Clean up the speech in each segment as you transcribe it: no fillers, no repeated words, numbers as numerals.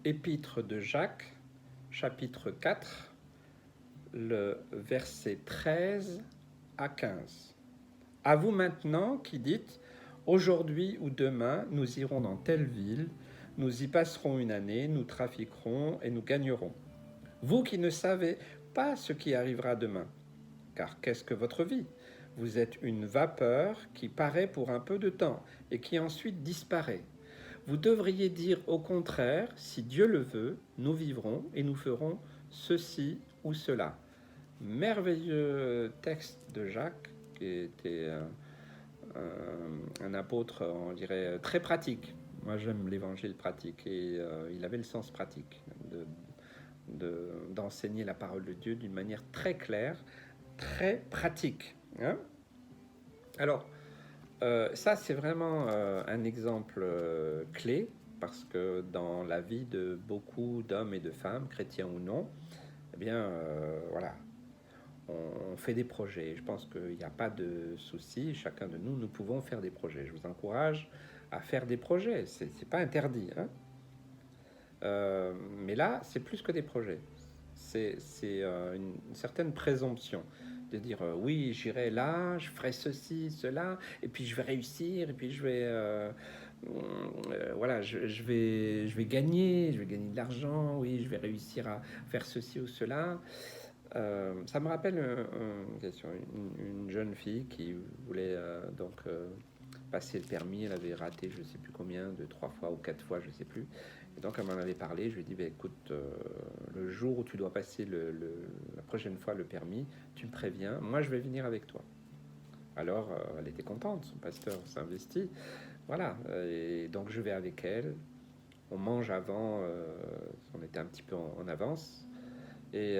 Épître de Jacques, chapitre 4, le verset 13 à 15. À vous maintenant qui dites, aujourd'hui ou demain, nous irons dans telle ville, nous y passerons une année, nous trafiquerons et nous gagnerons. Vous qui ne savez pas ce qui arrivera demain, car qu'est-ce que votre vie? Vous êtes une vapeur qui paraît pour un peu de temps et qui ensuite disparaît. Vous devriez dire au contraire, si Dieu le veut, nous vivrons et nous ferons ceci ou cela. Merveilleux texte de Jacques, qui était un apôtre, on dirait, très pratique. Moi, j'aime l'évangile pratique et il avait le sens pratique d'enseigner la parole de Dieu d'une manière très claire, très pratique. Hein. Alors, ça, c'est vraiment un exemple clé parce que dans la vie de beaucoup d'hommes et de femmes, chrétiens ou non, eh bien, voilà, on fait des projets. Je pense qu'il n'y a pas de souci. Chacun de nous, nous pouvons faire des projets. Je vous encourage à faire des projets. C'est pas interdit. Hein. Mais là, c'est plus que des projets. C'est une certaine présomption de dire oui, j'irai là, je ferai ceci, cela, et puis je vais réussir, et puis je vais voilà, je vais gagner de l'argent, oui, je vais réussir à faire ceci ou cela. Ça me rappelle une question, une jeune fille qui voulait passer le permis, elle avait raté je sais plus combien, de 3 fois ou 4 fois, je sais plus. Et donc elle m'en avait parlé, je lui ai dit, bah, écoute, le jour où tu dois passer la prochaine fois le permis, tu me préviens, moi je vais venir avec toi. Alors elle était contente, son pasteur s'investit, voilà, et donc je vais avec elle, on mange avant, on était un petit peu en avance, et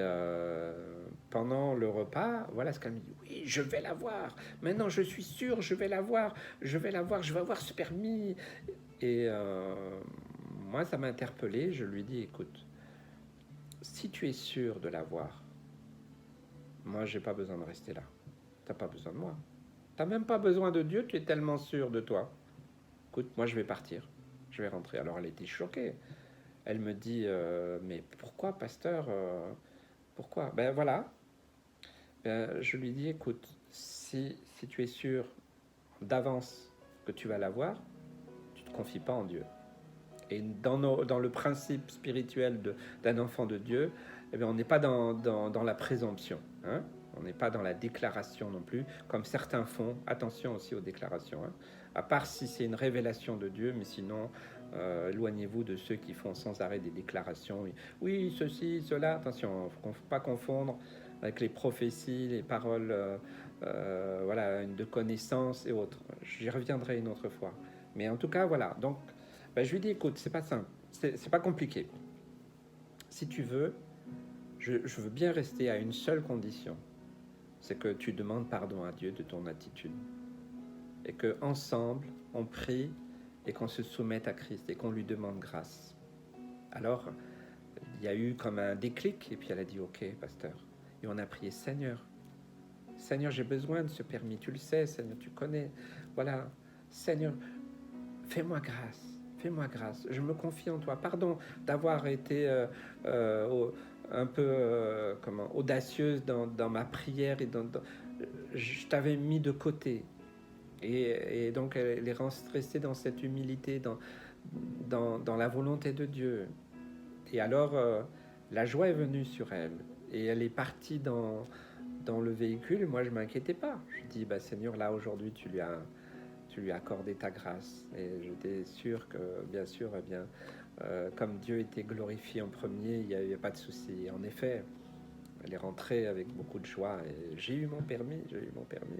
pendant le repas, voilà ce qu'elle me dit. Oui, je vais la voir. Maintenant, je suis sûr, je vais la voir. Je vais la voir, je vais avoir ce permis. Et moi, ça m'a interpellé. Je lui dis, écoute, si tu es sûr de la voir, moi, j'ai pas besoin de rester là. T'as pas besoin de moi. T'as même pas besoin de Dieu, tu es tellement sûr de toi. Écoute, moi, je vais partir. Je vais rentrer. Alors, elle était choquée. Elle me dit, mais pourquoi, pasteur pourquoi? Ben voilà, je lui dis, écoute, si tu es sûr d'avance que tu vas l'avoir, tu ne te confies pas en Dieu. Et dans le principe spirituel d'un enfant de Dieu, eh bien, on n'est pas dans la présomption. Hein. On n'est pas dans la déclaration non plus, comme certains font. Attention aussi aux déclarations. Hein. À part si c'est une révélation de Dieu, mais sinon, éloignez-vous de ceux qui font sans arrêt des déclarations. Oui, ceci, cela. Attention, il ne faut pas confondre avec les prophéties, les paroles voilà, de connaissance et autres. J'y reviendrai une autre fois. Mais en tout cas, voilà. Donc, ben, je lui dis, écoute, c'est pas simple, c'est pas compliqué. Si tu veux, je veux bien rester à une seule condition, c'est que tu demandes pardon à Dieu de ton attitude. Et que ensemble, on prie et qu'on se soumette à Christ et qu'on lui demande grâce. Alors, il y a eu comme un déclic et puis elle a dit, ok, pasteur. Et on a prié, Seigneur, Seigneur, j'ai besoin de ce permis, tu le sais, Seigneur, tu connais. Voilà, Seigneur, fais-moi grâce. Fais-moi grâce, je me confie en toi. Pardon d'avoir été un peu audacieuse dans ma prière et je t'avais mis de côté. Et donc elle est restée dans cette humilité, dans la volonté de Dieu. Et alors la joie est venue sur elle. Et elle est partie dans le véhicule. Et moi je ne m'inquiétais pas. Je dis, bah, Seigneur, là aujourd'hui tu lui as accordé ta grâce. Et j'étais sûr que, bien sûr, eh bien, comme Dieu était glorifié en premier, il n'y avait pas de souci. En effet, elle est rentrée avec beaucoup de joie. Et j'ai eu mon permis,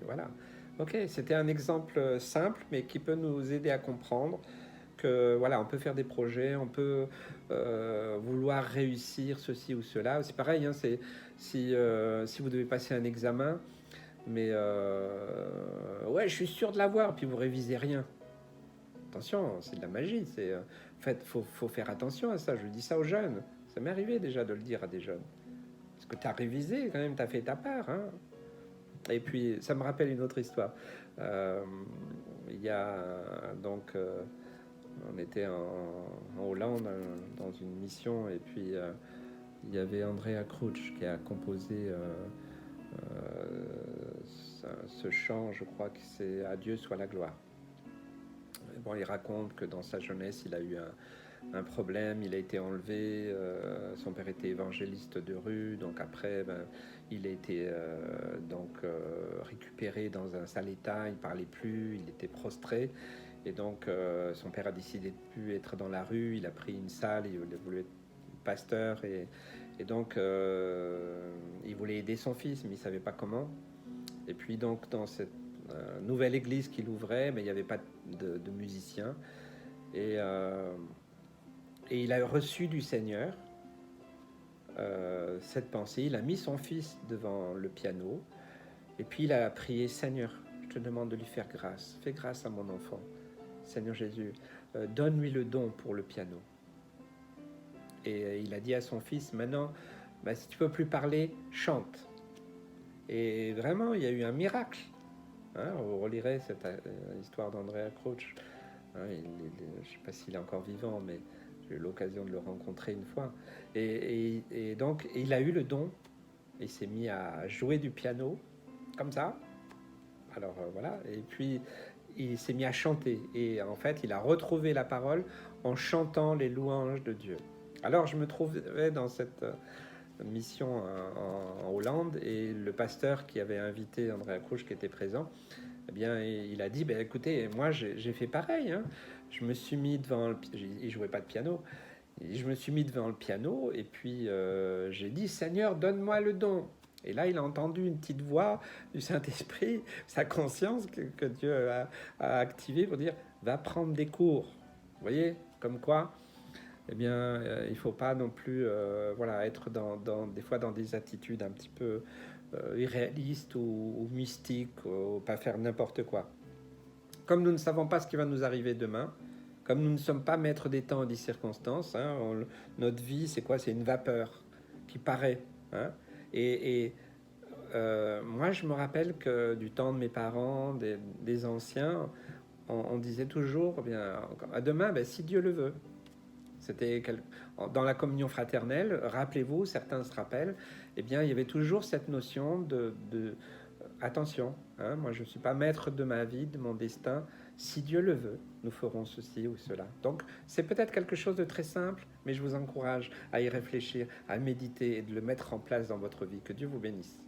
voilà. Ok, c'était un exemple simple, mais qui peut nous aider à comprendre que, voilà, on peut faire des projets, on peut vouloir réussir ceci ou cela. C'est pareil, hein, si vous devez passer un examen, mais ouais, je suis sûr de l'avoir, puis vous révisez rien. Attention, c'est de la magie. En fait, faut faire attention à ça. Je dis ça aux jeunes. Ça m'est arrivé déjà de le dire à des jeunes. Parce que tu as révisé quand même, tu as fait ta part. Hein. Et puis, ça me rappelle une autre histoire. Il y a donc On était en Hollande dans une mission et puis il y avait Andrea Crouch qui a composé ce chant, je crois que c'est À Dieu soit la gloire. Et bon, il raconte que dans sa jeunesse, il a eu un problème, il a été enlevé, son père était évangéliste de rue, donc après, ben, il a été récupéré dans un sale état, il parlait plus, il était prostré, et donc son père a décidé de plus être dans la rue, il a pris une salle, il voulait être pasteur, et donc il voulait aider son fils, mais il savait pas comment. Et puis donc dans cette nouvelle église qu'il ouvrait, mais il n'y avait pas de musiciens, et et il a reçu du Seigneur cette pensée. Il a mis son fils devant le piano et puis il a prié: Seigneur, je te demande de lui faire grâce. Fais grâce à mon enfant. Seigneur Jésus, donne-lui le don pour le piano. Et il a dit à son fils: maintenant, bah, si tu peux plus parler, chante. Et vraiment, il y a eu un miracle. Hein, on relirez cette histoire d'Andrea Crouch. Hein, je ne sais pas s'il est encore vivant, mais j'ai eu l'occasion de le rencontrer une fois. Et donc, il a eu le don. Il s'est mis à jouer du piano, comme ça. Alors voilà. Et puis, il s'est mis à chanter. Et en fait, il a retrouvé la parole en chantant les louanges de Dieu. Alors, je me trouvais dans cette mission en Hollande, et le pasteur qui avait invité Andrea Crouch, qui était présent, eh bien, il a dit: ben, écoutez, moi j'ai fait pareil. Hein. Je me suis mis devant il jouait pas de piano. Je me suis mis devant le piano et puis j'ai dit: Seigneur, donne-moi le don. Et là, il a entendu une petite voix du Saint-Esprit, sa conscience que Dieu a activée pour dire: va prendre des cours. Vous voyez, comme quoi, eh bien, il ne faut pas non plus voilà, être des fois dans des attitudes un petit peu irréalistes ou mystiques, ou pas faire n'importe quoi. Comme nous ne savons pas ce qui va nous arriver demain, comme nous ne sommes pas maîtres des temps et des circonstances, hein, notre vie, c'est quoi? C'est une vapeur qui paraît. Hein, et moi, je me rappelle que du temps de mes parents, des anciens, on disait toujours: eh bien, à demain, ben, si Dieu le veut. C'était dans la communion fraternelle, rappelez-vous, certains se rappellent, eh bien, il y avait toujours cette notion de attention, hein, moi je ne suis pas maître de ma vie, de mon destin. Si Dieu le veut, nous ferons ceci ou cela. Donc c'est peut-être quelque chose de très simple, mais je vous encourage à y réfléchir, à méditer et de le mettre en place dans votre vie. Que Dieu vous bénisse.